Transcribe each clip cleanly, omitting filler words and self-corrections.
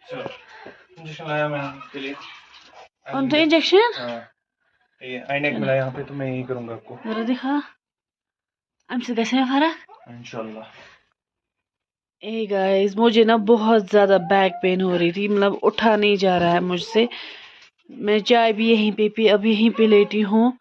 चलो इंजेक्शन लाया मैं आपके लिए। कौन सा इंजेक्शन? हाँ ये आईनेक मिला यहाँ पे, तो मैं यही करूँगा आपको। जरा दिखा, हमसे कैसे फर्क इंशाल्लाह। ए गाइस, मुझे ना बहुत ज़्यादा बैक पेन हो रही थी, मतलब उठा नहीं जा रहा है मुझसे। मैं चाय भी यहीं पे पी, अब यहीं पे लेटी हूँ।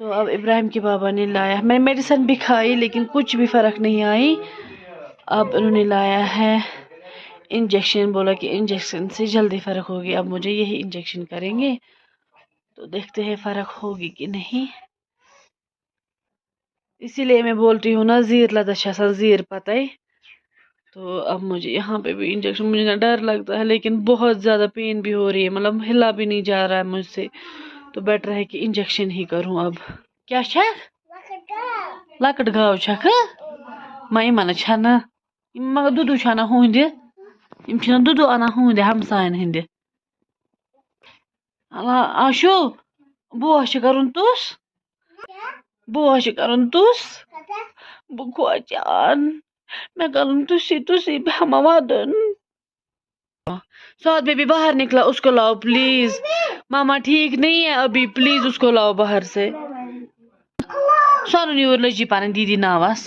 तो अब इब्राहिम के बाबा ने लाया, मैं मेडिसिन भी खाई लेकिन कुछ भी फ़र्क नहीं आई। अब उन्होंने लाया है इंजेक्शन, बोला कि इंजेक्शन से जल्दी फ़र्क होगी। अब मुझे यही इंजेक्शन करेंगे, तो देखते हैं फ़र्क होगी कि नहीं। इसीलिए मैं बोलती हूँ ना, ज़ीर लदशा सा ज़ीर पता है। तो अब मुझे यहाँ पे भी इंजेक्शन, मुझे ना डर लगता है लेकिन बहुत ज़्यादा पेन भी हो रही है, मतलब हिला भी नहीं जा रहा है मुझसे। तो बेटर है कि इंजेक्शन ही करूँ अब। क्या छक लकट गाव छक माई मन छना मगर दुदू छना हुंदे इम छना दुदू अना हुंदे हमसायन हिंदे। आशु बुआ छ करुन तुस, बुआ छ करुन तुस बुआ जान मैं करूँ तुसी तुसी हमावादन। साथ बेबी बाहर निकला, उसको लाओ प्लीज। मामा ठीक नहीं है अभी, प्लीज उसको लाओ बाहर से। सोनू न्यूर लजी पान दीदी नावास।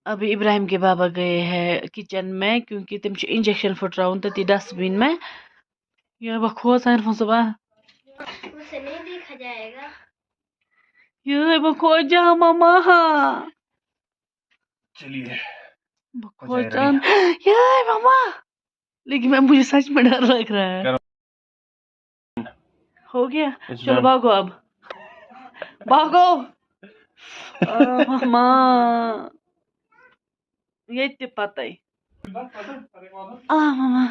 अभी इब्राहिम के बाबा गए हैं किचन में, क्योंकि तुम इंजेक्शन फुटराउन तती डस्टबिन में। ये बखो सुबह उसे नहीं देखा जाएगा। ये बखो जा मामा। चलिए बखो जान ये मामा, लेकिन मैं मुझे सच में डर लग रहा है। हो गया, चलो भागो अब भागो। मामा ये पता ही मामा।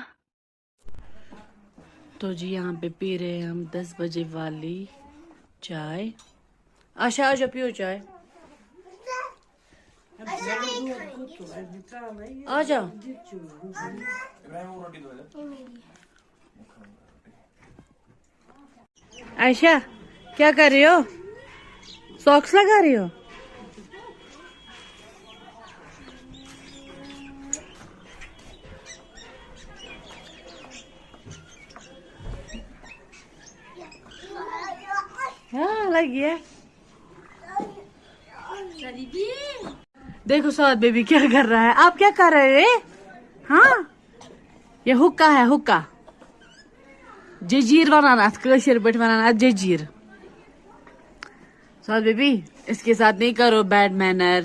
तो जी यहाँ पे पी रहे हैं हम 10 बजे वाली चाय। आशा आजा पियो चाय, आजा। आयशा क्या कर रही हो? सॉक्स लगा रही हो? हाँ लगी है। देखो साथ बेबी क्या कर रहा है। आप क्या कर रहे हैं? हाँ ये हुक्का है, हुक्का जजीर बनाना, कशर पे बनाना जजीर। साथ बेबी इसके साथ नहीं करो बैड मैनर।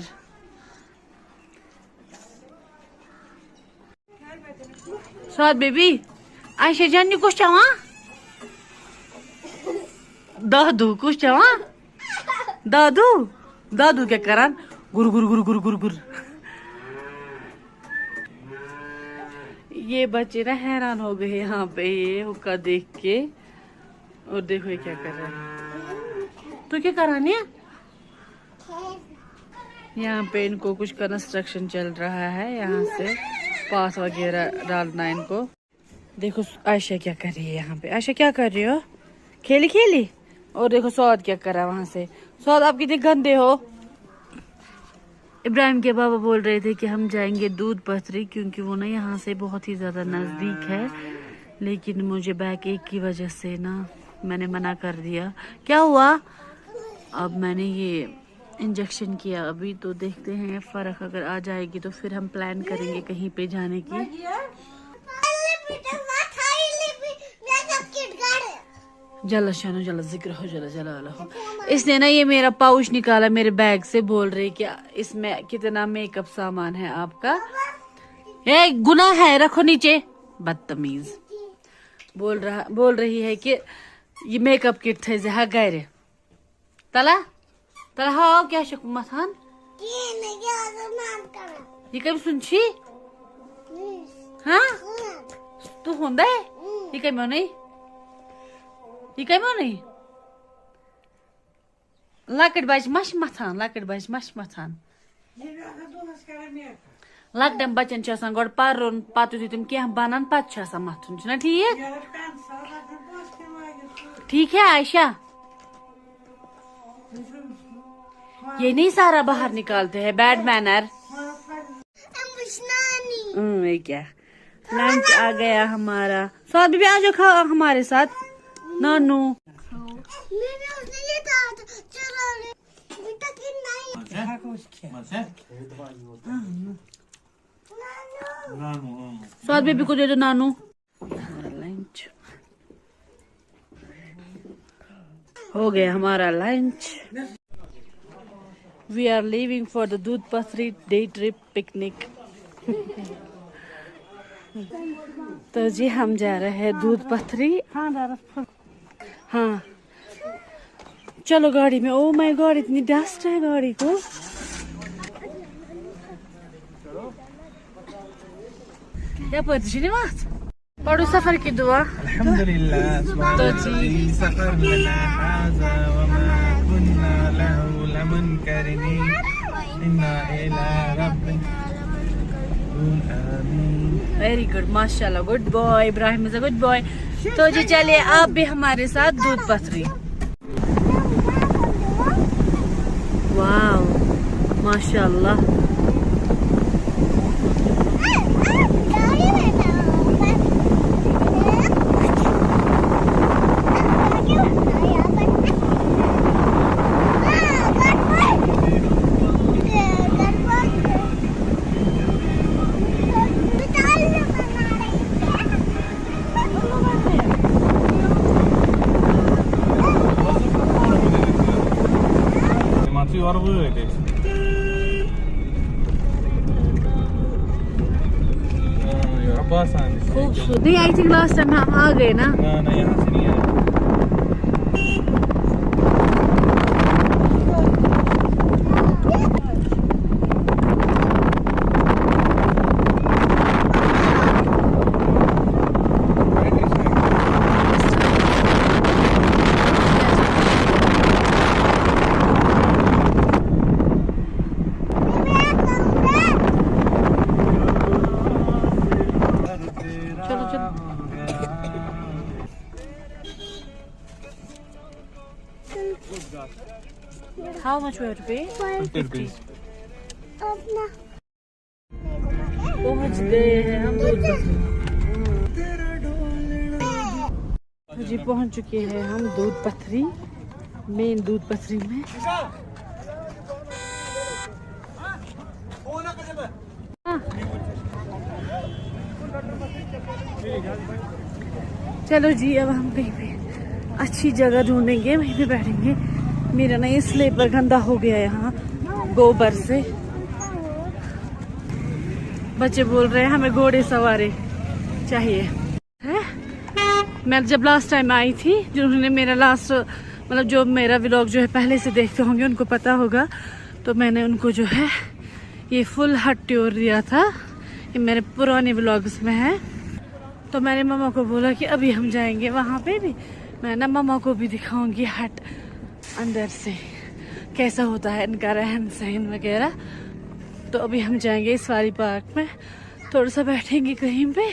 साथ बेबी आयशा जानी कुछ चवा दादू कुछ चवा दादू दादू क्या करान गुर गुर गुर गुर गुर गुर। ये बच्चे ना हैरान हो गए यहाँ पे ये हुक्का देख के। और देखो ये क्या कर रहा है। तो क्या करानी है? यहाँ पे इनको कुछ कंस्ट्रक्शन चल रहा है, यहाँ से पास वगैरह डालना इनको। देखो आयशा क्या कर रही है यहाँ पे। आयशा क्या कर रही हो? खेली खेली। और देखो सौद क्या कर रहा है वहां से। सौद आप कितने गंदे हो। इब्राहिम के बाबा बोल रहे थे कि हम जाएंगे दूध पथरी, क्योंकि वो ना यहाँ से बहुत ही ज़्यादा नज़दीक है, लेकिन मुझे बैक एक की वजह से ना मैंने मना कर दिया। क्या हुआ? अब मैंने ये इंजेक्शन किया अभी, तो देखते हैं फ़र्क अगर आ जाएगी तो फिर हम प्लान करेंगे कहीं पे जाने की। जला शानो जला जिक्र हो जला जला हो। इसने ना ये मेरा पाउच निकाला मेरे बैग से, बोल रही कि इसमें कितना मेकअप सामान है आपका। ए गुनाह है, रखो नीचे। बदतमीज बोल रही है कि ये मेकअप किट थे जहा गैर तला तला हाँ क्या शक मथान ये कभी सुनछी हाँ तू होंदा है ये कमी नहीं, ये कमी नहीं। लकट बच मश मथान, लकट बच मश मथान। लकटन बचन गोड पर्न पत तुम क्या बनान पत मथुन छना ठीक। ठीक है आयशा, ये नहीं सारा बाहर निकालते हैं बैड मैनर। क्या लंच आ गया हमारा। स्वाद भी आ जाओ खाओ हमारे साथ। नानू स्वाद बेबी को दे दो नानू। लंच हो गया हमारा lunch. We are leaving for the Doodhpathri day trip picnic. तो जी हम जा रहे हैं दूध पथरी। हाँ चलो गाड़ी में। ओ माय गॉड इतनी डस्ट है गाड़ी को। क्या पहुंची नहीं बात पढ़ो सफर की दुआ। अल्हम्दुलिल्लाह तो जी सफर लना हाज़ा वमा कुन्ना लहू लमुनकरिनी इन्ना इला रब्बिना आमीन। वेरी गुड माशाल्लाह good boy. Ibrahim is a good boy. तो जी चलिए आप भी हमारे साथ दूध पथरी। वाव माशाल्लाह। खूबसूरत। नहीं आई थिंक लास्ट टाइम हम आ गए ना। ना यहाँ से नहीं आया। चलो चलो। How much we have to pay? 50 rupees। पहुंच गए हैं हम दूध पथरी। जी पहुंच चुके हैं हम दूध पथरी, मेन दूध पथरी में। चलो जी अब हम कहीं पे अच्छी जगह ढूंढेंगे, वहीं पे बैठेंगे। मेरा ना ये स्लीपर गंदा हो गया यहाँ गोबर से। बच्चे बोल रहे हैं हमें घोड़े सवारी चाहिए है। मैं जब लास्ट टाइम आई थी, जिन्होंने मेरा लास्ट मतलब जो मेरा व्लॉग जो है पहले से देखते होंगे उनको पता होगा, तो मैंने उनको जो है ये फुल हट टूर दिया था। ये मेरे पुराने व्लॉग्स में है। तो मैंने मम्मा को बोला कि अभी हम जाएंगे वहाँ पे भी। मैं ना मम्मा को भी दिखाऊंगी हट अंदर से कैसा होता है इनका रहन सहन वगैरह। तो अभी हम जाएंगे सफारी पार्क में, थोड़ा सा बैठेंगे कहीं पे,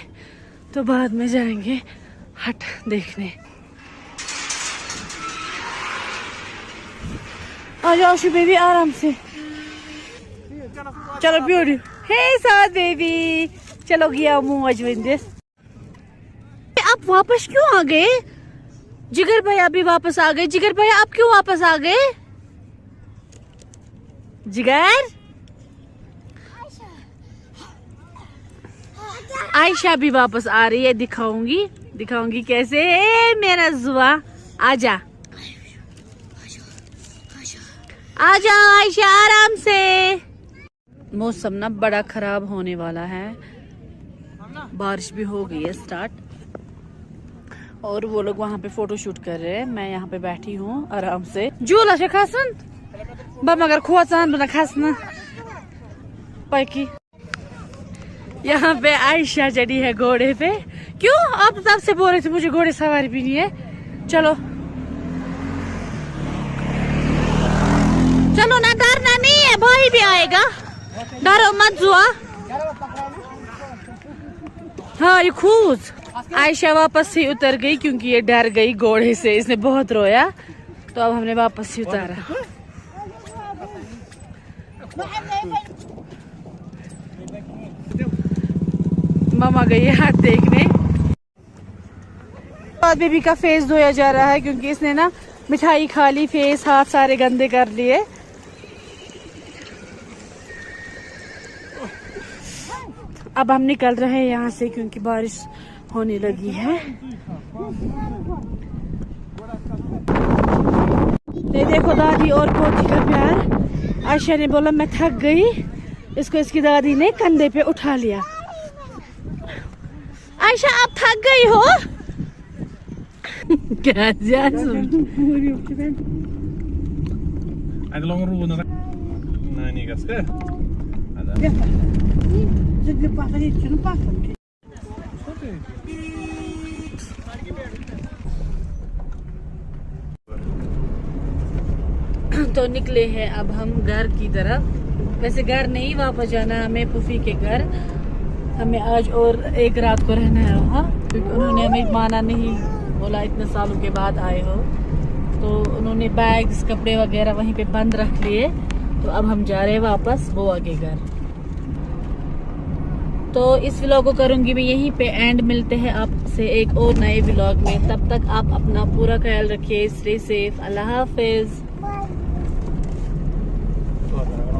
तो बाद में जाएंगे हट देखने। आ जाओ शु बेबी आराम से। चलो ब्यूटी। हे साथ बेबी चलो गया मुँह अजविंदर। आप वापस क्यों आ गए? जिगर भैया भी वापस आ गए। जिगर भैया आप क्यों वापस आ गए? जिगर आयशा भी वापस आ रही है। दिखाऊंगी कैसे। मेरा जुआ आजा आजा आयशा आराम से। मौसम ना बड़ा खराब होने वाला है, बारिश भी हो गई है स्टार्ट, और वो लोग वहाँ पे फोटो शूट कर रहे हैं। मैं यहाँ पे बैठी हूँ आराम से। झूला से खासन बम अगर खोचान बना खासना पैकी। यहाँ पे आयशा चढ़ी है घोड़े पे। क्यों आप तब से बोल रहे थे मुझे घोड़े सवारी भी नहीं है। चलो चलो ना, डरना नहीं है, भाई भी आएगा, डरो मत जुआ। हाँ ये खूज। आयशा वापस से उतर गई क्योंकि ये डर गई घोड़े से, इसने बहुत रोया, तो अब हमने वापस से उतारा। मामा गई है हाथ देखने। बाद बेबी का फेस धोया जा रहा है क्योंकि इसने ना मिठाई खा ली, फेस हाथ सारे गंदे कर लिए। अब हम निकल रहे हैं यहाँ से क्योंकि बारिश होने लगी है। ये देखो दादी और पोती का प्यार। आयशा ने बोला मैं थक गई, इसको इसकी दादी ने कंधे पे उठा लिया। आयशा आप थक गई हो? क्या तो निकले हैं अब हम घर की तरफ। वैसे घर नहीं, वापस जाना है हमें पुफी के घर। हमें आज और एक रात को रहना है वहाँ क्योंकि उन्होंने हमें माना नहीं, बोला इतने सालों के बाद आए हो। तो उन्होंने बैग्स कपड़े वगैरह वहीं पे बंद रख लिए। तो अब हम जा रहे हैं वापस बुआ के घर। तो इस व्लॉग को करूंगी मैं यहीं पे एंड। मिलते हैं आपसे एक और नए व्लॉग में। तब तक आप अपना पूरा ख्याल रखिए। Stay safe. अल्लाह हाफिज।